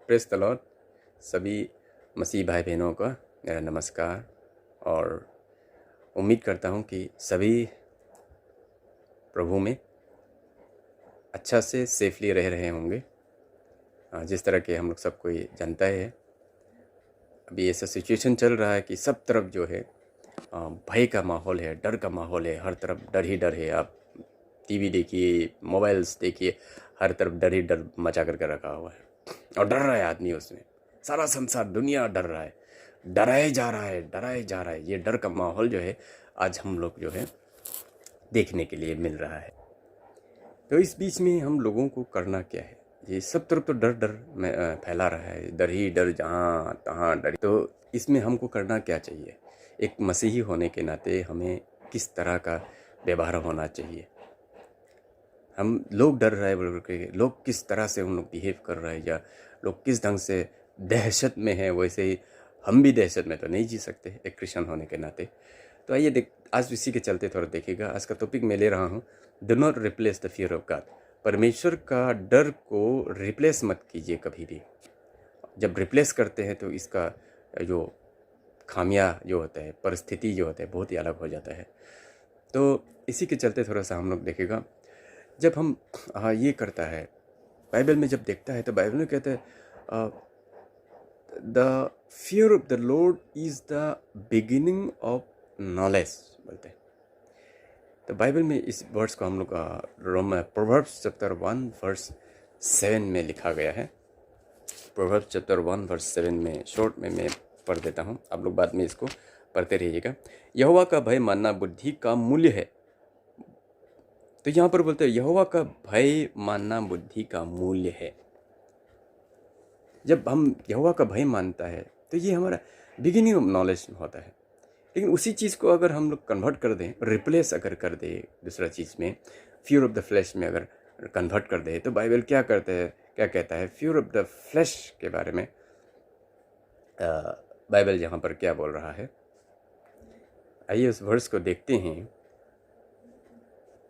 Praise the Lord. सभी मसीह भाई बहनों का मेरा नमस्कार और उम्मीद करता हूँ कि सभी प्रभु में अच्छा से सेफली रह रहे होंगे। जिस तरह के हम लोग सब कोई जानता है, अभी ऐसा सिचुएशन चल रहा है कि सब तरफ जो है भय का माहौल है, डर का माहौल है। हर तरफ डर ही डर है। आप टीवी देखिए, मोबाइल्स देखिए, हर तरफ डर ही डर मचा करके रखा हुआ है और डर रहा है आदमी उसमें। सारा संसार, दुनिया डर रहा है, डराए जा रहा है, डराए जा रहा है। ये डर का माहौल जो है आज हम लोग जो है देखने के लिए मिल रहा है। तो इस बीच में हम लोगों को करना क्या है? ये सब तरफ तो डर डर में फैला रहा है, डर ही डर, जहाँ तहाँ डर। तो इसमें हमको करना क्या चाहिए? एक मसीही होने के नाते हमें किस तरह का व्यवहार होना चाहिए? हम लोग डर रहे बोल के, लोग किस तरह से उन लोग बिहेव कर रहे हैं, या लोग किस ढंग से दहशत में है, वैसे ही हम भी दहशत में तो नहीं जी सकते एक क्रिश्चियन होने के नाते। तो आइए आज इसी के चलते थोड़ा देखिएगा। आज का टॉपिक मैं ले रहा हूँ, do not replace the fear of God. परमेश्वर का डर को रिप्लेस मत कीजिए कभी भी। जब रिप्लेस करते हैं तो इसका जो खामियां जो होता है, परिस्थिति जो होता है, बहुत ही अलग हो जाता है। तो इसी के चलते थोड़ा सा हम लोग देखेगा। जब हम ये करता है, बाइबल में जब देखता है तो बाइबल में कहता है the fear of the Lord is the beginning of knowledge बोलते हैं। तो बाइबल में इस वर्ड्स को हम लोग प्रोवर्ब्स चैप्टर 1 वर्स 7 में लिखा गया है। प्रोवर्ब्स चैप्टर 1 वर्स 7 में शॉर्ट में मैं पढ़ देता हूँ, आप लोग बाद में इसको पढ़ते रहिएगा। यहोवा का भय मानना बुद्धि का मूल्य है। तो यहाँ पर बोलते हैं यहोवा का भय मानना बुद्धि का मूल्य है। जब हम यहोवा का भय मानता है तो ये हमारा बिगिनिंग ऑफ नॉलेज होता है। लेकिन उसी चीज़ को अगर हम लोग कन्वर्ट कर दें, रिप्लेस अगर कर दे दूसरा चीज़ में, फ्यूर ऑफ द फ्लैश में अगर कन्वर्ट कर दे, तो बाइबल क्या करते हैं, क्या कहता है फ्यूर ऑफ द फ्लैश के बारे में? बाइबल यहाँ पर क्या बोल रहा है, आइए उस वर्स को देखते हैं।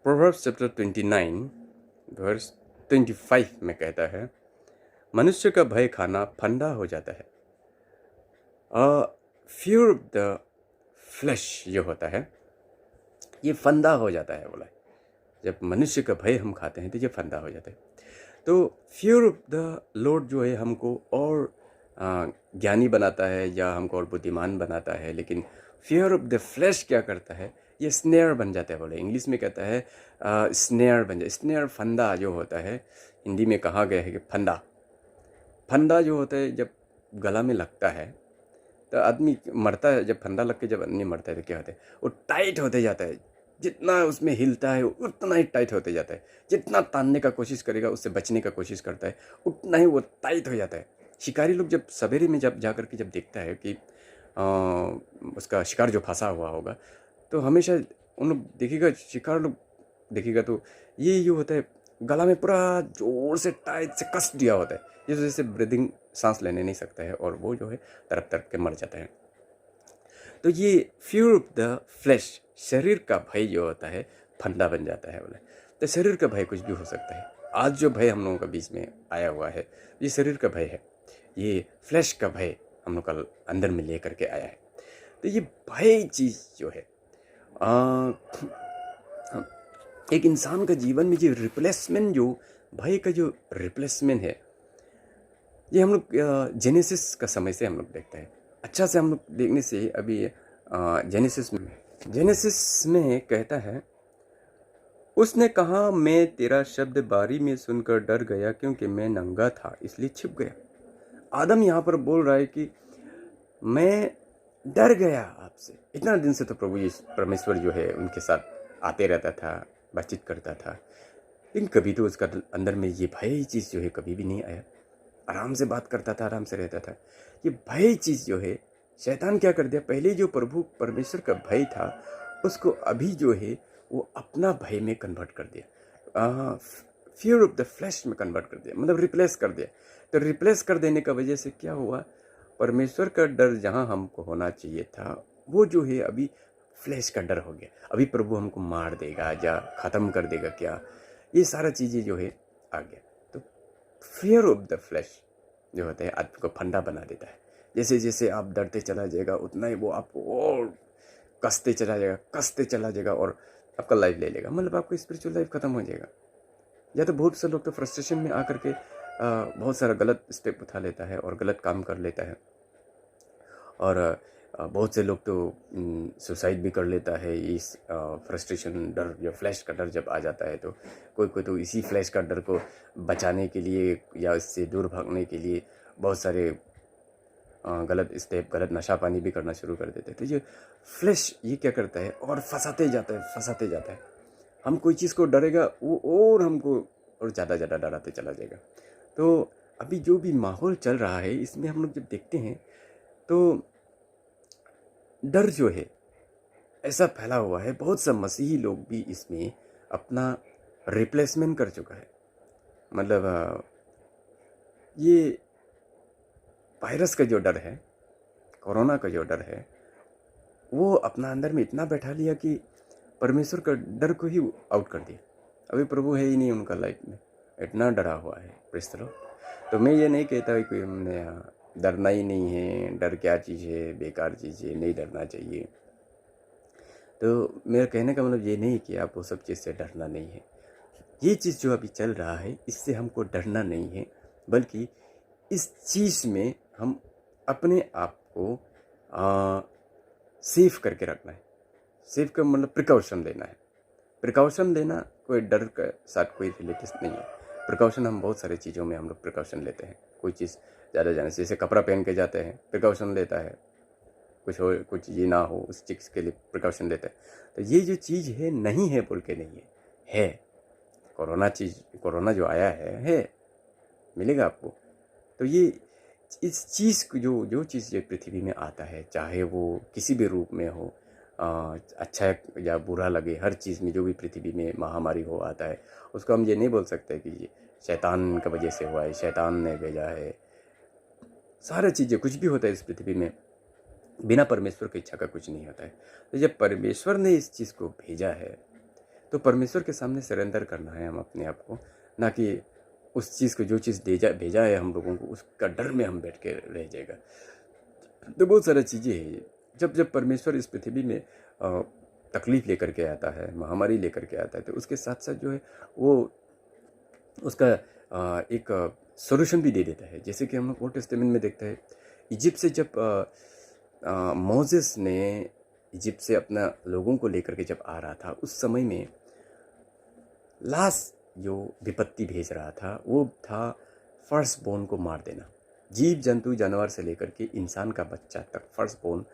प्रोवर्ब्स चैप्टर 29 वर्स 25 में कहता है, मनुष्य का भय खाना फंदा हो जाता है। फियर ऑफ द फ्लैश जो होता है ये फंदा हो जाता है। बोला जब मनुष्य का भय हम खाते हैं तो ये फंदा हो जाता है। तो फियर ऑफ द लॉर्ड जो है हमको और ज्ञानी बनाता है या हमको और बुद्धिमान बनाता है। लेकिन फियर ऑफ द फ्लैश क्या करता है, ये स्नेयर बन जाता है। बोले इंग्लिश में कहता है स्नेयर बन जाए। स्नेयर फंदा जो होता है, हिंदी में कहा गया है कि फंदा। फंदा जो होता है जब गला में लगता है तो आदमी मरता है। जब फंदा लग के जब आदमी मरता है तो क्या होता है, वो टाइट होते जाता है। जितना उसमें हिलता है उतना ही टाइट होते जाता है। जितना तानने का कोशिश करेगा, उससे बचने का कोशिश करता है, उतना ही वो टाइट हो जाता है। शिकारी लोग जब सवेरे में जब जा कर के जब देखता है कि उसका शिकार जो फंसा हुआ होगा, तो हमेशा उन लोग देखिएगा, शिकार लोग देखिएगा तो ये जो होता है गला में पूरा जोर से टाइट से कस दिया होता है, जिस वजह से ब्रीदिंग, सांस लेने नहीं सकता है और वो जो है तड़प तड़प के मर जाता है। तो ये फियर ऑफ द फ्लैश, शरीर का भय जो होता है फंदा बन जाता है। बोले तो शरीर का भय कुछ भी हो सकता है। आज जो भय हम लोगों के बीच में आया हुआ है ये शरीर का भय है। ये फ्लैश का भय हम लोग का अंदर में ले करके आया है। तो ये भय चीज़ जो है एक इंसान का जीवन में जो रिप्लेसमेंट, जो भय का जो रिप्लेसमेंट है, ये हम लोग जेनेसिस का समय से हम लोग देखते हैं। अच्छा से हम लोग देखने से अभी जेनेसिस में कहता है, उसने कहा मैं तेरा शब्द बारी में सुनकर डर गया क्योंकि मैं नंगा था इसलिए छिप गया। आदम यहाँ पर बोल रहा है कि मैं डर गया आपसे। इतना दिन से तो प्रभु यीशु परमेश्वर जो है उनके साथ आते रहता था, बातचीत करता था, लेकिन कभी तो उसका अंदर में ये भय चीज़ जो है कभी भी नहीं आया। आराम से बात करता था, आराम से रहता था। ये भय चीज़ जो है शैतान क्या कर दिया, पहले जो प्रभु परमेश्वर का भय था उसको अभी जो है वो अपना भय में कन्वर्ट कर दिया, फियर ऑफ द फ्लैश में कन्वर्ट कर दिया, मतलब रिप्लेस कर दिया। तो रिप्लेस कर देने का वजह से क्या हुआ, परमेश्वर का डर जहाँ हमको होना चाहिए था वो जो है अभी फ्लैश का डर हो गया। अभी प्रभु हमको मार देगा या ख़त्म कर देगा क्या, ये सारा चीज़ें जो है आ गया। तो फियर ऑफ द फ्लैश जो होता है आदमी को फंडा बना देता है। जैसे जैसे आप डरते चला जाएगा उतना ही वो आपको और कसते चला जाएगा और आपका लाइफ ले लेगा, मतलब आपका स्पिरिचुअल लाइफ ख़त्म हो जाएगा। या तो बहुत से लोग तो फ्रस्ट्रेशन में आकर के बहुत सारा गलत स्टेप उठा लेता है और गलत काम कर लेता है। और बहुत से लोग तो सुसाइड भी कर लेता है इस फ्रस्ट्रेशन, डर, जो फ्लैश का डर जब आ जाता है। तो कोई कोई तो इसी फ्लैश का डर को बचाने के लिए या इससे दूर भागने के लिए बहुत सारे गलत स्टेप, गलत नशा पानी भी करना शुरू कर देते हैं। तो ये फ्लैश ये क्या करता है और फंसाते जाता है। हम कोई चीज़ को डरेगा वो और हमको और ज़्यादा डराते चला जाएगा। तो अभी जो भी माहौल चल रहा है इसमें हम लोग जब देखते हैं तो डर जो है ऐसा फैला हुआ है, बहुत सा मसीही लोग भी इसमें अपना रिप्लेसमेंट कर चुका है। मतलब ये वायरस का जो डर है, कोरोना का जो डर है, वो अपना अंदर में इतना बैठा लिया कि परमेश्वर का डर को ही आउट कर दिया। अभी प्रभु है ही नहीं उनका लाइफ में, इतना डरा हुआ है। Praise the Lord. तो मैं ये नहीं कहता कि हमने डरना ही नहीं है, डर क्या चीज़ है, बेकार चीज़ है, नहीं डरना चाहिए। तो मेरा कहने का मतलब ये नहीं कि आप वो सब चीज़ से डरना नहीं है। ये चीज़ जो अभी चल रहा है इससे हमको डरना नहीं है, बल्कि इस चीज़ में हम अपने आप को सेफ करके रखना है। सेफ का मतलब प्रिकॉशन लेना है। प्रिकॉशन लेना कोई डर के साथ कोई रिलेटेड नहीं है। प्रिकॉशन हम बहुत सारी चीज़ों में हम लोग प्रिकॉशन लेते हैं। कोई चीज़ ज़्यादा जाने से, जैसे कपड़ा पहन के जाते हैं प्रिकॉशन लेता है, कुछ हो कुछ ये ना हो उस चीज़ के लिए प्रिकॉशन लेते हैं। तो ये जो चीज़ है नहीं है बोल के नहीं है। कोरोना जो आया है मिलेगा आपको। तो ये इस चीज़ को जो चीज़ ये पृथ्वी में आता है, चाहे वो किसी भी रूप में हो, अच्छा या बुरा लगे, हर चीज़ में जो भी पृथ्वी में महामारी हो आता है, उसको हम ये नहीं बोल सकते कि ये शैतान की वजह से हुआ है, शैतान ने भेजा है। सारी चीज़ें कुछ भी होता है इस पृथ्वी में बिना परमेश्वर की इच्छा का कुछ नहीं होता है। तो जब परमेश्वर ने इस चीज़ को भेजा है तो परमेश्वर के सामने सरेंडर करना है हम अपने आप को, ना कि उस चीज़ को, जो चीज़ भेजा है हम लोगों को, उसका डर में हम बैठ के रह जाएगा। तो बहुत सारी चीज़ें हैं। जब परमेश्वर इस पृथ्वी में तकलीफ़ लेकर के आता है, महामारी लेकर के आता है, तो उसके साथ साथ जो है वो उसका एक सॉल्यूशन भी दे देता है। जैसे कि हम लोग ओल्ड टेस्टामेंट में देखते हैं, इजिप्ट से जब मोसेस ने इजिप्ट से अपना लोगों को लेकर के जब आ रहा था, उस समय में लास्ट जो विपत्ति भेज रहा था वो था फर्स्ट बोर्न को मार देना। जीव जंतु जानवर से लेकर के इंसान का बच्चा तक फर्स्ट बोर्न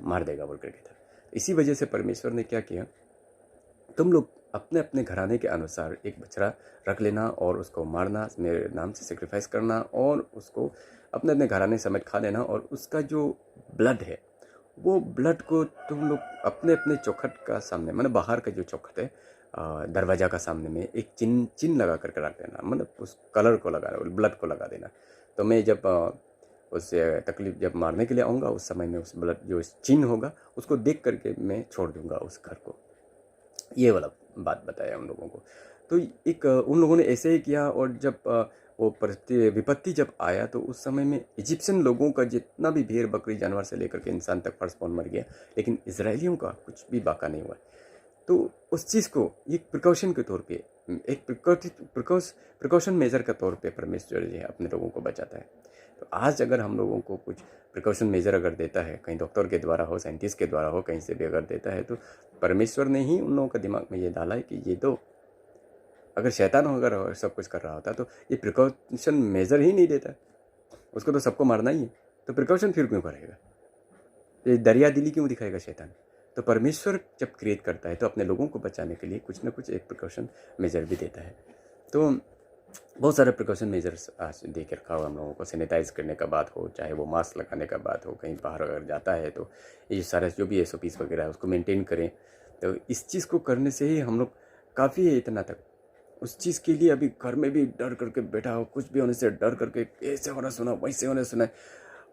मार देगा बोल करके था। इसी वजह से परमेश्वर ने क्या किया, तुम लोग अपने अपने घराने के अनुसार एक बछड़ा रख लेना और उसको मारना, मेरे नाम से सेक्रीफाइस करना और उसको अपने अपने घराने समेत खा लेना, और उसका जो ब्लड है वो ब्लड को तुम लोग अपने अपने चौखट का सामने, मतलब बाहर का जो चौखट है दरवाज़ा का सामने में एक चिन्ह लगा करके रख देना, मतलब उस कलर को लगा, ब्लड को लगा देना। तो मैं जब उससे तकलीफ जब मारने के लिए आऊँगा उस समय में उस ब्लड जो चिन्ह होगा उसको देख करके मैं छोड़ दूँगा उस घर को। ये वाला बात बताया उन लोगों को। तो एक उन लोगों ने ऐसे ही किया, और जब वो विपत्ति जब आया तो उस समय में इजिप्शियन लोगों का जितना भी भेड़ बकरी जानवर से लेकर के इंसान तक फर्स्टबॉर्न मर गया, लेकिन इजरायलियों का कुछ भी बाका नहीं हुआ। तो उस चीज़ को एक प्रिकॉशन के तौर पे, एक प्रिकॉशन मेजर के तौर पे परमेश्वर जो है अपने लोगों को बचाता है। तो आज अगर हम लोगों को कुछ प्रिकॉशन मेजर अगर देता है, कहीं डॉक्टर के द्वारा हो, साइंटिस्ट के द्वारा हो, कहीं से भी अगर देता है, तो परमेश्वर ने ही उन लोगों के दिमाग में ये डाला है कि ये दो। अगर शैतान अगर सब कुछ कर रहा होता तो ये प्रिकॉशन मेजर ही नहीं देता, उसको तो सबको मारना ही है, तो प्रिकॉशन फिर क्यों करेगा, ये दरिया दिली क्यों दिखाएगा शैतान। तो परमेश्वर जब क्रिएट करता है तो अपने लोगों को बचाने के लिए कुछ ना कुछ एक प्रिकॉशन मेजर भी देता है। तो बहुत सारे प्रिकॉशन मेजर्स आज दे के रखा हुआ हम लोगों को। सैनिटाइज करने का बात हो, चाहे वो मास्क लगाने का बात हो, कहीं बाहर अगर जाता है तो ये सारा जो भी SOPs वगैरह है उसको मेंटेन करें। तो इस चीज़ को करने से ही हम लोग काफ़ी है इतना तक। उस चीज़ के लिए अभी घर में भी डर करके बैठा हो, कुछ भी होने से डर करके ऐसे होना सुना, वैसे होने सुना,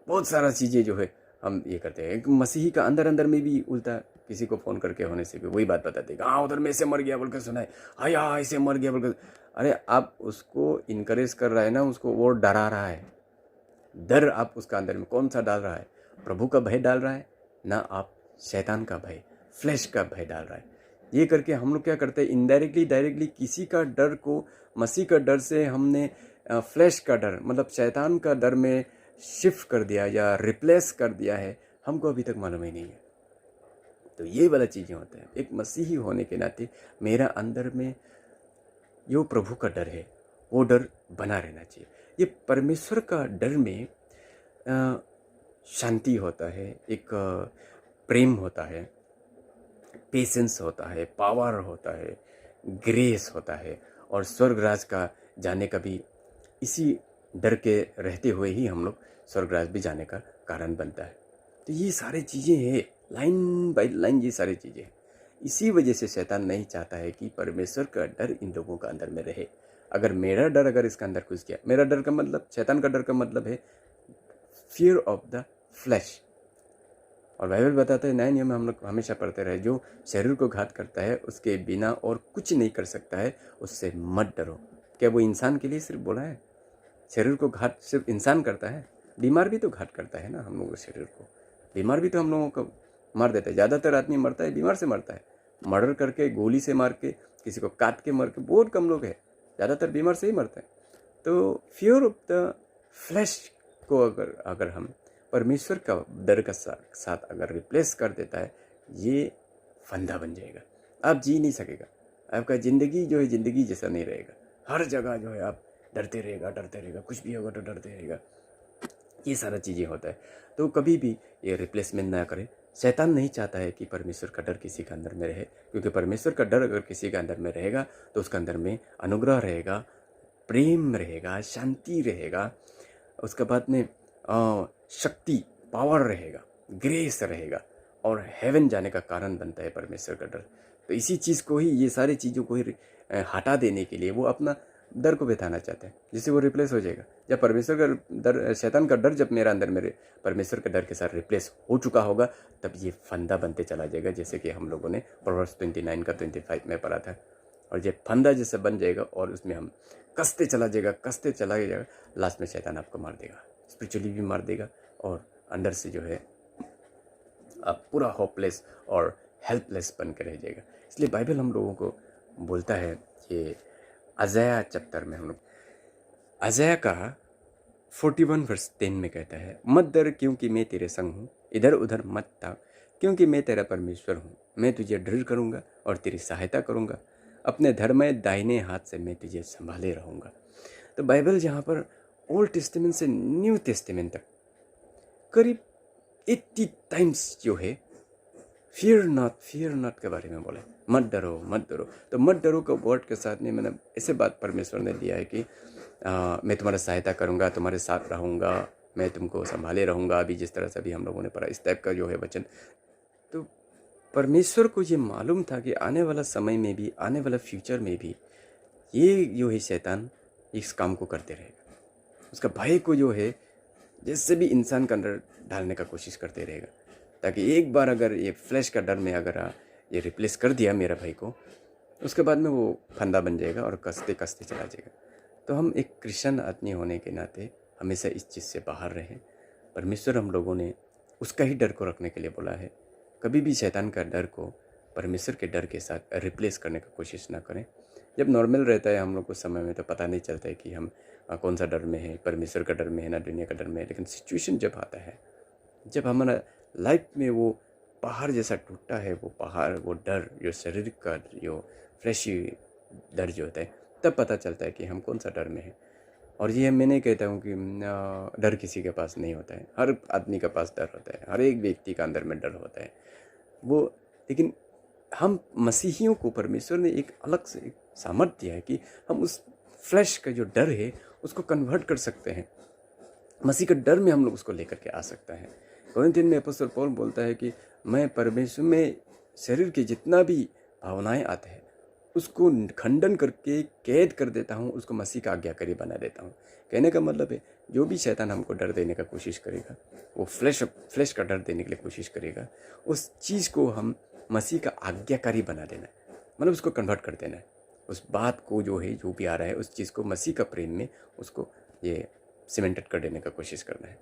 बहुत सारा चीज़ें जो है हम ये करते हैं। एक मसीही का अंदर अंदर में भी उल्टा किसी को फ़ोन करके होने से भी वही बात बताते हैं, हाँ उधर में ऐसे मर गया बोल कर सुना है, हाँ यहाँ ऐसे मर गया बोल कर। अरे आप उसको इनकरेज कर रहा है ना, उसको वो डरा रहा है। डर आप उसका अंदर में कौन सा डाल रहा है? प्रभु का भय डाल रहा है, ना आप शैतान का भय, फ्लैश का भय डाल रहा है। ये करके हम लोग क्या करते हैं, इनडायरेक्टली डायरेक्टली किसी का डर को मसीह का डर से हमने फ्लैश का डर मतलब शैतान का डर में शिफ्ट कर दिया या रिप्लेस कर दिया है, हमको अभी तक मालूम ही नहीं है। तो ये वाला चीज़ें होता है। एक मसीही होने के नाते मेरा अंदर में जो प्रभु का डर है वो डर बना रहना चाहिए। ये परमेश्वर का डर में शांति होता है, एक प्रेम होता है, पेशेंस होता है, पावर होता है, ग्रेस होता है, और स्वर्ग राज का जाने का भी इसी डर के रहते हुए ही हम लोग स्वर्ग राज भी जाने का कारण बनता है। तो ये सारी चीज़ें हैं, लाइन बाय लाइन ये सारी चीज़ें हैं। इसी वजह से शैतान नहीं चाहता है कि परमेश्वर का डर इन लोगों का अंदर में रहे। अगर मेरा डर अगर इसका अंदर घुस गया, मेरा डर का मतलब, शैतान का डर का मतलब है फियर ऑफ द फ्लैश। और बाइबल बताता है, नए नियम में हम लोग हमेशा पढ़ते रहे, जो शरीर को घात करता है उसके बिना और कुछ नहीं कर सकता है, उससे मत डरो। क्या वो इंसान के लिए सिर्फ बोला है? शरीर को घात सिर्फ इंसान करता है? बीमार भी तो घात करता है ना हम लोगों के शरीर को। बीमार भी तो हम लोगों को मार देता है। ज़्यादातर आदमी मरता है बीमार से मरता है, मर्डर करके, गोली से मार के, किसी को काट के मर के बहुत कम लोग हैं, ज़्यादातर बीमार से ही मरते हैं। तो फियर ऑफ द फ्लैश को अगर हम परमेश्वर का डर का साथ अगर रिप्लेस कर देता है, ये फंदा बन जाएगा। आप जी नहीं सकेगा, आपका ज़िंदगी जो है ज़िंदगी जैसा नहीं रहेगा। हर जगह जो है आप डरते रहेगा, कुछ भी होगा तो डरते रहेगा। ये सारा चीज़ें होता है। तो कभी भी ये रिप्लेसमेंट ना करें। शैतान नहीं चाहता है कि परमेश्वर का डर किसी के अंदर में रहे, क्योंकि परमेश्वर का डर अगर किसी के अंदर में रहेगा तो उसके अंदर में अनुग्रह रहेगा, प्रेम रहेगा, शांति रहेगा, उसके बाद में शक्ति, पावर रहेगा, ग्रेस रहेगा, और हेवन जाने का कारण बनता है परमेश्वर का डर। तो इसी चीज़ को ही, ये सारी चीज़ों को ही हटा देने के लिए वो अपना डर को बिताना चाहते हैं, जिससे वो रिप्लेस हो जाएगा। जब परमेश्वर का डर, शैतान का डर जब मेरा अंदर मेरे परमेश्वर के डर के साथ रिप्लेस हो चुका होगा, तब ये फंदा बनते चला जाएगा, जैसे कि हम लोगों ने प्रोवर्ब्स 29 का 25 में पढ़ा था। और ये फंदा जैसे बन जाएगा और उसमें हम कसते चला जाएगा, लास्ट में शैतान आपको मार देगा, स्पिरिचुअली भी मार देगा, और अंदर से जो है आप पूरा होपलेस और हेल्पलेस बन के रह जाएगा। इसलिए बाइबल हम लोगों को बोलता है, ये अज़ाया चैप्टर में हम लोग अज़ाया का 41 वर्स 10 में कहता है, मत डर क्योंकि मैं तेरे संग हूँ, इधर उधर मत ताक क्योंकि मैं तेरा परमेश्वर हूँ। मैं तुझे दृढ़ करूँगा और तेरी सहायता करूँगा, अपने धर्ममय दाहिने हाथ से मैं तुझे संभाले रहूँगा। तो बाइबल जहाँ पर ओल्ड टेस्टामेंट से न्यू टेस्टामेंट तक करीब 80 टाइम्स जो है फियर नॉट के बारे में बोला है, मत डरो। तो मत डरो का वर्ड के साथ में मैंने ऐसे बात परमेश्वर ने दिया है कि मैं तुम्हारा सहायता करूँगा, तुम्हारे साथ रहूँगा, मैं तुमको संभाले रहूँगा। अभी जिस तरह से अभी हम लोगों ने पढ़ा, इस टाइप का जो है वचन। तो परमेश्वर को ये मालूम था कि आने वाला समय में भी, आने वाला फ्यूचर में भी ये जो है शैतान इस काम को करते रहेगा। उसका भय को जो है जैसे भी इंसान के अंदर डालने का कोशिश करते रहेगा, ताकि एक बार अगर ये फ्लैश का डर में अगर ये रिप्लेस कर दिया मेरा भाई को, उसके बाद में वो फंदा बन जाएगा और कसते कसते चला जाएगा। तो हम एक क्रिश्चियन आदमी होने के नाते हमेशा इस चीज़ से बाहर रहें। परमेश्वर हम लोगों ने उसका ही डर को रखने के लिए बोला है। कभी भी शैतान का डर को परमेश्वर के डर के साथ रिप्लेस करने की कोशिश ना करें। जब नॉर्मल रहता है हम लोग को समय में तो पता नहीं चलता है कि हम कौन सा डर में है, परमेश्वर का डर में है ना दुनिया का डर में है। लेकिन सिचुएशन जब आता है, जब हमारा लाइफ में वो पहाड़ जैसा टूटता है, वो पहाड़, वो डर, जो शरीर का जो फ्लैशी डर जो होता है, तब पता चलता है कि हम कौन सा डर में हैं। और ये मैं नहीं कहता हूँ कि डर किसी के पास नहीं होता है, हर आदमी के पास डर होता है, हर एक व्यक्ति का अंदर में डर होता है वो। लेकिन हम मसीहियों को परमेश्वर ने एक अलग से एक सामर्थ्य दिया है कि हम उस फ्लैश का जो डर है उसको कन्वर्ट कर सकते हैं। मसीह का डर में हम लोग उसको लेकर के आ सकता है। कोरिन्थियन में अपोस्तल पौल बोलता है कि मैं परमेश्वर में शरीर के जितना भी भावनाएं आते हैं उसको खंडन करके कैद कर देता हूँ, उसको मसीह का आज्ञाकारी बना देता हूँ। कहने का मतलब है जो भी शैतान हमको डर देने का कोशिश करेगा, वो फ्लैश का डर देने के लिए कोशिश करेगा, उस चीज़ को हम मसीह का आज्ञाकारी बना देना है, मतलब उसको कन्वर्ट कर देना है। उस बात को जो है, जो भी आ रहा है, उस चीज़ को मसीह का प्रेम में उसको ये सीमेंटेड कर देने का कोशिश करना है।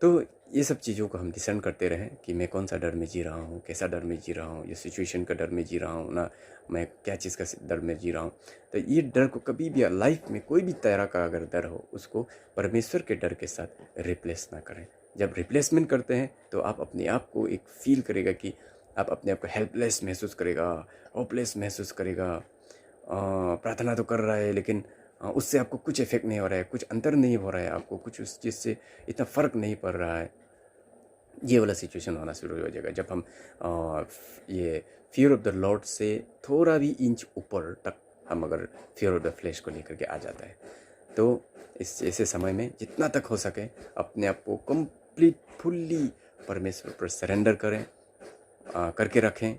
तो ये सब चीज़ों को हम डिसर्न करते रहें कि मैं कौन सा डर में जी रहा हूँ, कैसा डर में जी रहा हूँ, ये सिचुएशन का डर में जी रहा हूँ ना, मैं क्या चीज़ का डर में जी रहा हूँ। तो ये डर को कभी भी लाइफ में कोई भी तरह का अगर डर हो, उसको परमेश्वर के डर के साथ रिप्लेस ना करें। जब रिप्लेसमेंट करते हैं तो आप अपने आप को एक फील करेगा कि आप अपने आप को हेल्पलेस महसूस करेगा, होपलेस महसूस करेगा। प्रार्थना तो कर रहा है लेकिन उससे आपको कुछ इफेक्ट नहीं हो रहा है, कुछ अंतर नहीं हो रहा है, आपको कुछ उस चीज़ से इतना फ़र्क नहीं पड़ रहा है। ये वाला सिचुएशन होना शुरू हो जाएगा जब हम ये फियर ऑफ द लॉर्ड से थोड़ा भी इंच ऊपर तक हम अगर फियर ऑफ द फ्लैश को लेकर के आ जाता है। तो इस ऐसे समय में जितना तक हो सके अपने आप को कंप्लीट फुल्ली परमेश्वर पर सरेंडर करें, करके रखें।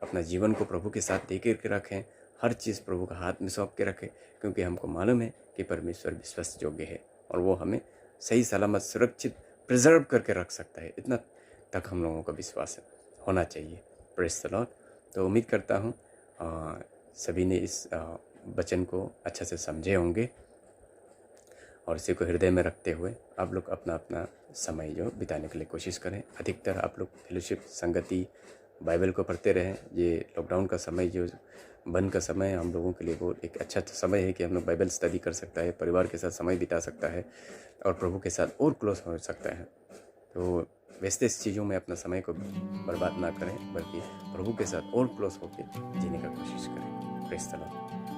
अपना जीवन को प्रभु के साथ दे करके रखें, हर चीज़ प्रभु का हाथ में सौंप के रखें, क्योंकि हमको मालूम है कि परमेश्वर विश्वास योग्य है और वो हमें सही सलामत सुरक्षित प्रिजर्व करके रख सकता है। इतना तक हम लोगों का विश्वास होना चाहिए। Praise the Lord. तो उम्मीद करता हूँ सभी ने इस वचन को अच्छे से समझे होंगे और इसी को हृदय में रखते हुए आप लोग अपना अपना समय जो बिताने के लिए कोशिश करें। अधिकतर आप लोग फेलोशिप, संगति, बाइबल को पढ़ते रहें। ये लॉकडाउन का समय जो बंद का समय हम लोगों के लिए बहुत एक अच्छा समय है कि हम लोग बाइबल स्टडी कर सकता है, परिवार के साथ समय बिता सकता है और प्रभु के साथ और क्लोज हो सकता है। तो वैसे इस चीज़ों में अपना समय को बर्बाद ना करें, बल्कि प्रभु के साथ और क्लोज होकर जीने का कोशिश करें। Praise the Lord.